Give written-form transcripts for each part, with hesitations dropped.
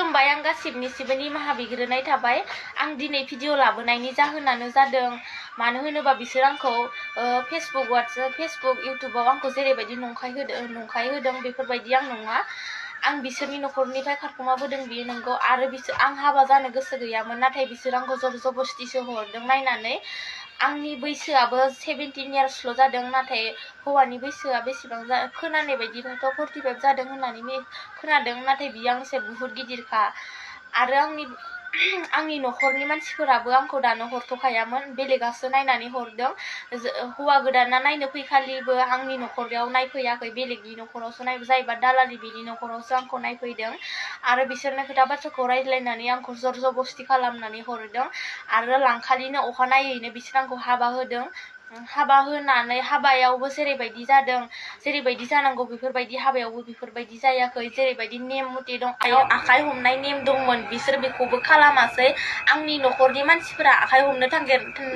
खुलुमबाय आं गासिबनिसिबो निमाहा बिग्रोनाय थाबाय आं दिनै भिडिअ लाबोनायनि जाहोनानो जादों मानो होनोबा बिसोर आंखौ फेसबुक इउट्युबाव आंखौ जेरैबायदि नंखाय होदों बेफोरबायदि आं नङा आं बिसोरनि नखरनिफ्राय खारखुमाबोदों बियो नंगौ आरो आं हाबा जानो गोसो गैयामोन नाथाय बिसोर आंखौ जबरदस्तिसो हरदों नायनानै आंनि बैसोआबो 17 इयार्सल' जादों नाथाय हौवानि बैसोआ बेसेबां खोनानाय बायदिबाथ' 45 जादों होननानै खोनादों नाथाय बियो आंनिसाय बुहुत गिदिरखा आरो आंनि नखरनि मानसिफोराबो आंखौ दानो हरथ'खायामोन बेलेगासो नायनानै हरदों हौवा गोदाना नायनो फैखालिबो आंनि नखराव नायफैयाखै बेलेगनि नखरावसो जायबा दालालि बिनि नखरावसो आंखौ नायफैदों आरो बिसोरनो खोथा बाथ्राखौ रायज्लायनानै आंखौ जबरदस्ति खालामनानै हरदों आरो लांखालिनो अखानायैनो बिसोर आंखौ हाबा होदों हाबा होनानै हाबायावबो जेरैबायदि जादों जेरैबायदि जानांगौ बेफोरबायदि हाबायावबो बेफोरबायदि जायाखै जेरैबायदि नेम मथे दं आखाइ हमनाय नेम दंमोन बिसोर बेखौबो खालामासै आंनि नखरनि मानसिफोरा आखाइ हमनो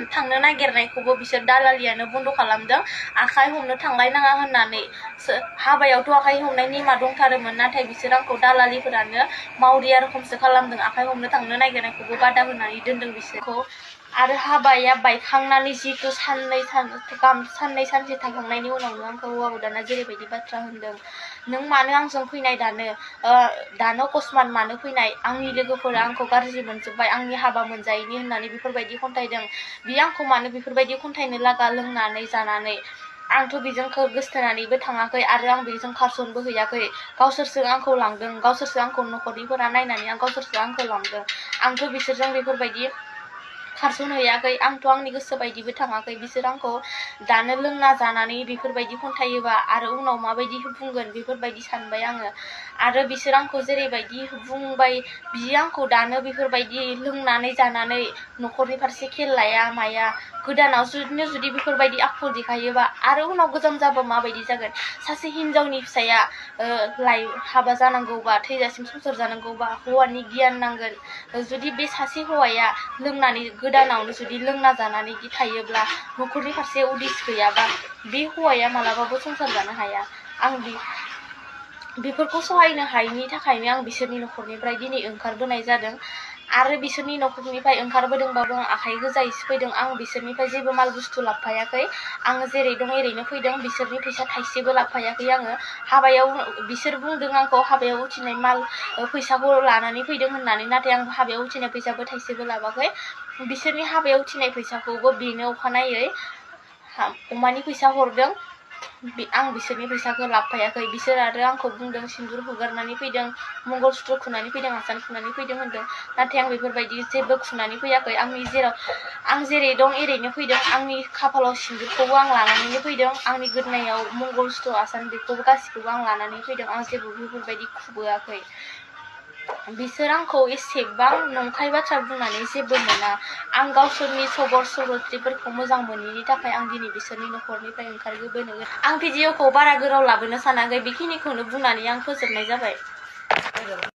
थांनो नागिरनायखौबो बिसोर दालालियानो बन्द खालामदों आखाइ हमनो थांलायनाङा होननानै हाबायावथ' आखाइ हमनाय नेमा दंथारोमोन नाथाय बिसोर आंखौ दालालिफोरानो मावरिया रोखोमसो खालामदों आखाइ हमनो थांनो नागिरनायखौबो बादा होनानै दोनदों बिसोरखौ आरो हाबाया बायखांनानै जितु साननै सानसे थांखांनायनि उनावनो आंखौ हौवा गोदाना जेरैबायदि बाथ्रा होनदों नों मानो आंजों फैनाय दानो अकस्मात मानो फैनाय आंनि लोगोफोरा आंखौ गाज्रि मोनजोब्बाय आंनि हाबा मोनजायैनि होननानै बेफोरबायदि खन्थाइदों बियो आंखौ मानो बेफोरबायदि खन्थाइनो लागा लोंनानै जानानै आंथ' बेजों गोसथोनानैबो थाङाखै आरो आं बेजों खारसनबो हैयाखै गावसोरसो आंखौ लांदों गावसोरसो आंखौ नखरनिफोरा नायनानै गावसोरसो आंखौ लांदों आंथ' बिसोरजों बेफोरबायदि खारसनहैयाखै आंथ' आंनि गोसो बायदिबो थाङाखै बिसोर आंखौ दानो लोंना जानानै बेफोरबायदि खन्थायोबा आरो उनाव माबायदि बुंगोन बेफोरबायदि सानबाय आङो आरो बिसोर आंखौ जेरैबायदि बुंबाय बियो आंखौ दानो बेफोरबायदि लोंनानै जानानै नखरनि फारसे खेल लाया माया गोदानाव जुदि बेफोरबायदि आखु देखायोबा आरो उनाव गोजाम जाबा माबायदि जागोन सासे हिनजावनि फिसाया हाबा जानांगौबा थैजासिम संसार जानांगौबा हौवानि गियान नांगोन जुदि बे सासे हौवाया लोंनानै गोदानावनो जुदि लोंना जानानै थायोब्ला नखरनि फारसे उदिस गैयाबा बे हौवाया मालाबाबो संसार जानो हाया आं बेफोरखौ सहायनो हायैनि थाखायनो आं बिसोरनि नखरनिफ्राय दिनै ओंखारबोनाय जादों आरो बिसोरनि नखरनिफ्राय ओंखारबोदोंबाबो आं आखाइ गोजायैसो फैदों आं बिसोरनिफ्राय जेबो माल बुस्थु लाबोफायाखै आङो जेरै दं एरैनो फैदों बिसोरनि फैसा थाइसेबो लाबोफायाखै आङो हाबायाव बिसोर बुंदों आंखौ हाबायाव उथिनाय माल फैसाखौ लानानै फैदों होननानै नाथाय आं हाबायाव उथिनाय फैसाबो थाइसेबो लाबाखै बिसोरनि हाबायाव उथिनाय फैसाखौबो बेनो अखानायै अमानि फैसा हरदों आं बिसोरनि फैसाखौ लाबोफायाखै बिसोर आरो आंखौ बुंदों सिन्दुर हुगारनानै फैदों मंगलसूत्र खुनानै फैदों आसान खुनानै फैदों होनदों नाथाय आं बेफोरबायदि जेबो खुनानै फैयाखै आं जेरै दं एरैनो फैदों आंनि खाफालाव सिन्दुरखौबो आं लानानैनो फैदों आंनि गोदोनायाव मंगलसूत्र आसान बेखौबो गासिखौबो आं लानानै फैदों आं जेबो बेफोरबायदि खुबोआखै बिसोर आंखौ एसेबां नंखाय बाथ्रा बुंनानै जेबो मोना आं गावसोरनि सरिथ्रफोरखौ मोजां मोनैनि थाखाय आं दिनै बिसोरनि नखरनिफ्राय ओंखारबोनो आं भिडिअखौ बारा गोलाव लाबोनो सानाखै बेखिनिखौनो बुंनानै आं फोजोबनाय जाबाय।